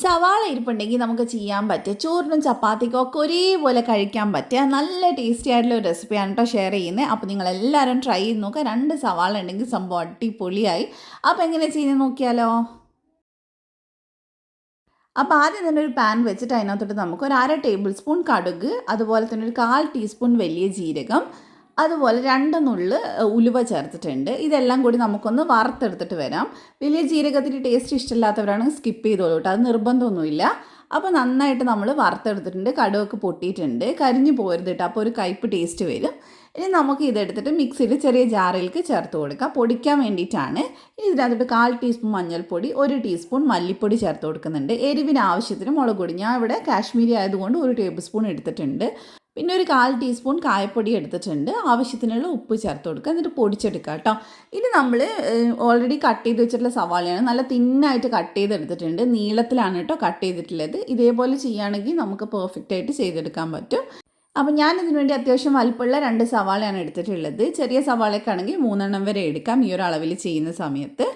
സവാള ഇരിപ്പുണ്ടെങ്കിൽ നമുക്ക് ചെയ്യാൻ പറ്റുക ചോറിനും ചപ്പാത്തിക്കും ഒക്കെ ഒരേപോലെ കഴിക്കാൻ പറ്റുക നല്ല ടേസ്റ്റി ആയിട്ടുള്ള ഒരു റെസിപ്പിയാണ് കേട്ടോ ഷെയർ ചെയ്യുന്നത്. അപ്പോൾ നിങ്ങളെല്ലാവരും ട്രൈ ചെയ്ത് നോക്കുക. 2 സവാള ഉണ്ടെങ്കിൽ സംഭവം അടിപൊളിയായി. അപ്പോൾ എങ്ങനെ ചെയ്യുന്നത് നോക്കിയാലോ. അപ്പോൾ ആദ്യം തന്നെ ഒരു പാൻ വെച്ചിട്ട് അതിനകത്തോട്ട് നമുക്ക് ഒരു 1/2 ടേബിൾ സ്പൂൺ കടുക്, അതുപോലെ തന്നെ ഒരു 1/4 ടീസ്പൂൺ വലിയ ജീരകം, അതുപോലെ 2 നുള്ള് ഉലുവ ചേർത്തിട്ടുണ്ട്. ഇതെല്ലാം കൂടി നമുക്കൊന്ന് വറുത്തെടുത്തിട്ട് വരാം. വലിയ ജീരകത്തിൻ്റെ ടേസ്റ്റ് ഇഷ്ടമില്ലാത്തവരാണെങ്കിൽ സ്കിപ്പ് ചെയ്തോളൂ കേട്ടോ, അത് നിർബന്ധമൊന്നുമില്ല. അപ്പോൾ നന്നായിട്ട് നമ്മൾ വറുത്തെടുത്തിട്ടുണ്ട്, കടുകൊക്കെ പൊട്ടിയിട്ടുണ്ട്, കരിഞ്ഞു പോരുത് കേട്ടോ, അപ്പോൾ ഒരു കയ്പ്പ് ടേസ്റ്റ് വരും. ഇനി നമുക്ക് ഇതെടുത്തിട്ട് മിക്സിയിൽ ചെറിയ ജാറിലേക്ക് ചേർത്ത് കൊടുക്കാം, പൊടിക്കാൻ വേണ്ടിയിട്ടാണ്. ഇനി ഇതിനകത്തോട്ട് 1/4 ടീസ്പൂൺ മഞ്ഞൾപ്പൊടി, 1 ടീസ്പൂൺ മല്ലിപ്പൊടി ചേർത്ത് കൊടുക്കുന്നുണ്ട്. എരിവിന് ആവശ്യത്തിന് മുളക് പൊടി, ഞാൻ ഇവിടെ കാശ്മീരി ആയതുകൊണ്ട് 1 ടേബിൾ സ്പൂൺ എടുത്തിട്ടുണ്ട്. പിന്നെ ഒരു 1/4 ടീസ്പൂൺ കായപ്പൊടി എടുത്തിട്ടുണ്ട്, ആവശ്യത്തിനുള്ള ഉപ്പ് ചേർത്ത് കൊടുക്കുക, എന്നിട്ട് പൊടിച്ചെടുക്കുക കേട്ടോ. ഇനി നമ്മൾ ഓൾറെഡി കട്ട് ചെയ്ത് വെച്ചിട്ടുള്ള സവാളയാണ്, നല്ല തിന്നായിട്ട് കട്ട് ചെയ്തെടുത്തിട്ടുണ്ട്, നീളത്തിലാണ് കേട്ടോ കട്ട് ചെയ്തിട്ടുള്ളത്. ഇതേപോലെ ചെയ്യുകയാണെങ്കിൽ നമുക്ക് പെർഫെക്റ്റ് ആയിട്ട് ചെയ്തെടുക്കാൻ പറ്റും. അപ്പോൾ ഞാനിതിനു വേണ്ടി അത്യാവശ്യം വലുപ്പമുള്ള 2 സവാളയാണ് എടുത്തിട്ടുള്ളത്. ചെറിയ സവാളയ്ക്കാണെങ്കിൽ 3 വരെ എടുക്കാം ഈ ഒരു അളവിൽ ചെയ്യുന്ന സമയത്ത്.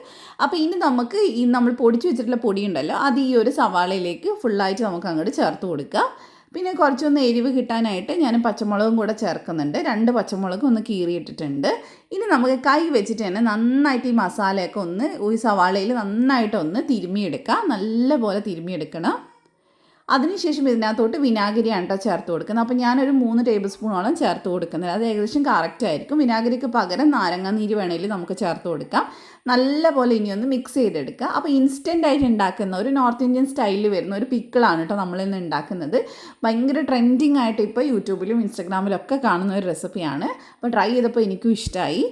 അപ്പോൾ ഇനി നമുക്ക് ഈ നമ്മൾ പൊടിച്ച് വെച്ചിട്ടുള്ള പൊടി ഉണ്ടല്ലോ, അത് ഈ ഒരു സവാളയിലേക്ക് ഫുള്ളായിട്ട് നമുക്ക് അങ്ങോട്ട് ചേർത്ത് കൊടുക്കാം. പിന്നെ കുറച്ചൊന്ന് എരിവ് കിട്ടാനായിട്ട് ഞാൻ പച്ചമുളകും കൂടെ ചേർക്കുന്നുണ്ട്. 2 പച്ചമുളകും ഒന്ന് കീറിയിട്ടിട്ടുണ്ട്. ഇനി നമുക്ക് കൈ വെച്ചിട്ട് തന്നെ നന്നായിട്ട് ഈ മസാലയൊക്കെ ഒന്ന് ഈ സവാളയിൽ നന്നായിട്ടൊന്ന് തിരുമ്മിയെടുക്കാം, നല്ലപോലെ തിരുമ്മിയെടുക്കണം. അതിനുശേഷം ഇതിനകത്തോട്ട് വിനാഗിരിയാണ് കേട്ടോ ചേർത്ത് കൊടുക്കുന്നത്. അപ്പോൾ ഞാനൊരു 3 ടേബിൾ സ്പൂണോളം ചേർത്ത് കൊടുക്കുന്നത്, അത് ഏകദേശം കറക്റ്റ് ആയിരിക്കും. വിനാഗിരിക്ക് പകരം നാരങ്ങ നീര് വേണമെങ്കിൽ നമുക്ക് ചേർത്ത് കൊടുക്കാം. നല്ലപോലെ ഇനിയൊന്ന് മിക്സ് ചെയ്തെടുക്കുക. അപ്പോൾ ഇൻസ്റ്റൻ്റ് ആയിട്ട് ഉണ്ടാക്കുന്ന ഒരു നോർത്ത് ഇന്ത്യൻ സ്റ്റൈലിൽ വരുന്ന ഒരു പിക്കിളാണ് കേട്ടോ നമ്മളിന്ന് ഉണ്ടാക്കുന്നത്. ഭയങ്കര ട്രെൻഡിങ് ആയിട്ട് ഇപ്പോൾ യൂട്യൂബിലും ഇൻസ്റ്റാഗ്രാമിലും ഒക്കെ കാണുന്ന ഒരു റെസിപ്പിയാണ്. അപ്പോൾ ട്രൈ ചെയ്തപ്പോൾ എനിക്കും ഇഷ്ടമായി.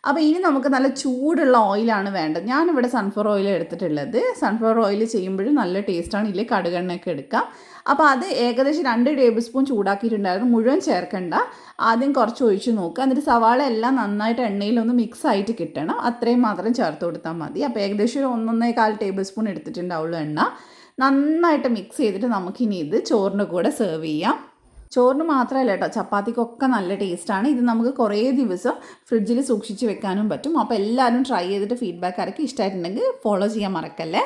അപ്പോൾ ഇനി നമുക്ക് നല്ല ചൂടുള്ള ഓയിലാണ് വേണ്ടത്. ഞാനിവിടെ സൺഫ്ലവർ ഓയിൽ എടുത്തിട്ടുള്ളത്. സൺഫ്ലവർ ഓയിൽ ചെയ്യുമ്പോഴും നല്ല ടേസ്റ്റാണ്, ഇല്ലേ കടുകെണ്ണയൊക്കെ എടുക്കാം. അപ്പോൾ അത് ഏകദേശം 2 ടേബിൾ സ്പൂൺ ചൂടാക്കിയിട്ടുണ്ടായിരുന്നു, മുഴുവൻ ചേർക്കണ്ട, ആദ്യം കുറച്ച് ഒഴിച്ച് നോക്കുക. എന്നിട്ട് സവാള എല്ലാം നന്നായിട്ട് എണ്ണയിലൊന്ന് മിക്സ് ആയിട്ട് കിട്ടണം, അത്രയും മാത്രം ചേർത്ത് കൊടുത്താൽ മതി. അപ്പോൾ ഏകദേശം 1-1.25 ടേബിൾ സ്പൂൺ എടുത്തിട്ടുണ്ടാവുള്ളൂ എണ്ണ. നന്നായിട്ട് മിക്സ് ചെയ്തിട്ട് നമുക്കിനി ഇത് ചോറിൻ്റെ കൂടെ സെർവ് ചെയ്യാം. ചോറിന് മാത്രമല്ല കേട്ടോ, ചപ്പാത്തിക്കൊക്കെ നല്ല ടേസ്റ്റാണ്. ഇത് നമുക്ക് കുറേ ദിവസം ഫ്രിഡ്ജിൽ സൂക്ഷിച്ച് വെക്കാനും പറ്റും. അപ്പോൾ എല്ലാവരും ട്രൈ ചെയ്തിട്ട് ഫീഡ്ബാക്ക് ആരൊക്കെ ഇഷ്ടമായിട്ടുണ്ടെങ്കിൽ ഫോളോ ചെയ്യാൻ മറക്കല്ലേ.